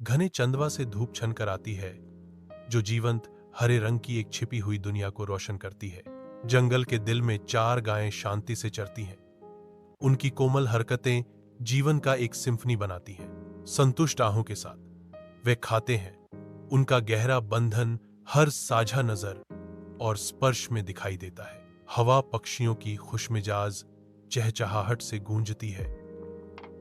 घने चंदवा से धूप छनकर आती है, जो जीवंत हरे रंग की एक छिपी हुई दुनिया को रोशन करती है। जंगल के दिल में चार गायें शांति से चरती हैं। उनकी कोमल हरकतें जीवन का एक सिम्फनी बनाती हैं। संतुष्ट आहों के साथ वे खाते हैं। उनका गहरा बंधन हर साझा नजर और स्पर्श में दिखाई देता है। हवा पक्षियों की खुशमिजाज चहचहाहट से गूंजती है,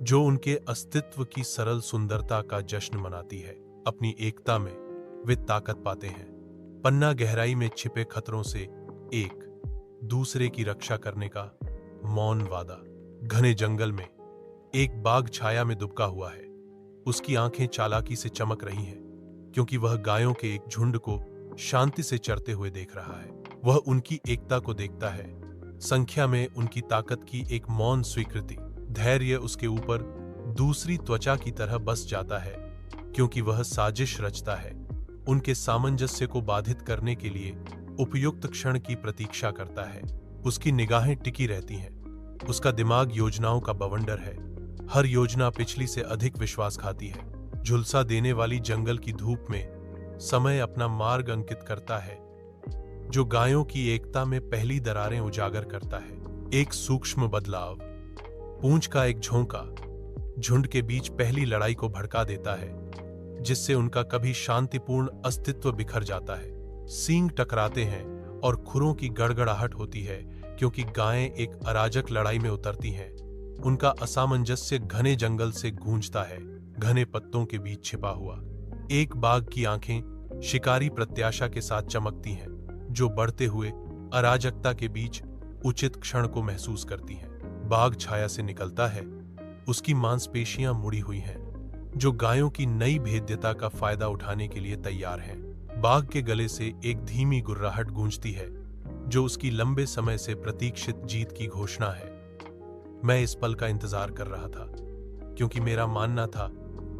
जो उनके अस्तित्व की सरल सुंदरता का जश्न मनाती है। अपनी एकता में वे ताकत पाते हैं। पन्ना गहराई में छिपे खतरों से एक दूसरे की रक्षा करने का मौन वादा। घने जंगल में एक बाघ छाया में दुबका हुआ है। उसकी आंखें चालाकी से चमक रही हैं, क्योंकि वह गायों के एक झुंड को शांति से चरते हुए देख रहा है। वह उनकी एकता को देखता है, संख्या में उनकी ताकत की एक मौन स्वीकृति। धैर्य उसके ऊपर दूसरी त्वचा की तरह बस जाता है, क्योंकि वह साजिश रचता है। उनके सामंजस्य को बाधित करने के लिए उपयुक्त क्षण की प्रतीक्षा करता है। उसकी निगाहें टिकी रहती हैं। उसका दिमाग योजनाओं का बवंडर है। हर योजना पिछली से अधिक विश्वासघाती है। झुलसा देने वाली जंगल की धूप में समय अपना मार्ग अंकित करता है, जो गायों की एकता में पहली दरारें उजागर करता है। एक सूक्ष्म बदलाव, पूंछ का एक झोंका झुंड के बीच पहली लड़ाई को भड़का देता है, जिससे उनका कभी शांतिपूर्ण अस्तित्व बिखर जाता है। सींग टकराते हैं और खुरों की गड़गड़ाहट होती है, क्योंकि गायें एक अराजक लड़ाई में उतरती हैं। उनका असामंजस्य घने जंगल से गूंजता है, घने पत्तों के बीच छिपा हुआ। एक बाघ की आंखें शिकारी प्रत्याशा के साथ चमकती हैं, जो बढ़ते हुए अराजकता के बीच उचित क्षण को महसूस करती हैं। बाघ छाया से निकलता है। उसकी मांसपेशियां मुड़ी हुई हैं, जो गायों की नई भेद्यता का फायदा उठाने के लिए तैयार हैं। बाघ के गले से एक धीमी गुर्राहट गूंजती है, जो उसकी लंबे समय से प्रतीक्षित जीत की घोषणा है। मैं इस पल का इंतजार कर रहा था, क्योंकि मेरा मानना था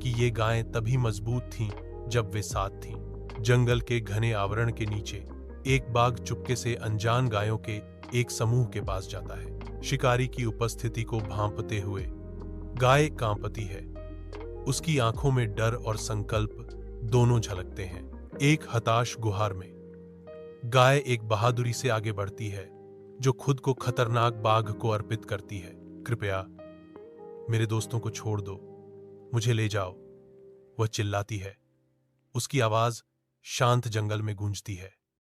कि ये गायें तभी मजबूत थीं जब वे साथ थीं। जंगल के घने आवरण के नीचे एक बाघ चुपके से अनजान गायों के एक समूह के पास जाता है। शिकारी की उपस्थिति को भांपते हुए गाय कांपती है। उसकी आंखों में डर और संकल्प दोनों झलकते हैं। एक हताश गुहार में गाय एक बहादुरी से आगे बढ़ती है, जो खुद को खतरनाक बाघ को अर्पित करती है। कृपया मेरे दोस्तों को छोड़ दो, मुझे ले जाओ, वह चिल्लाती है। उसकी आवाज शांत जंगल में गूंजती है।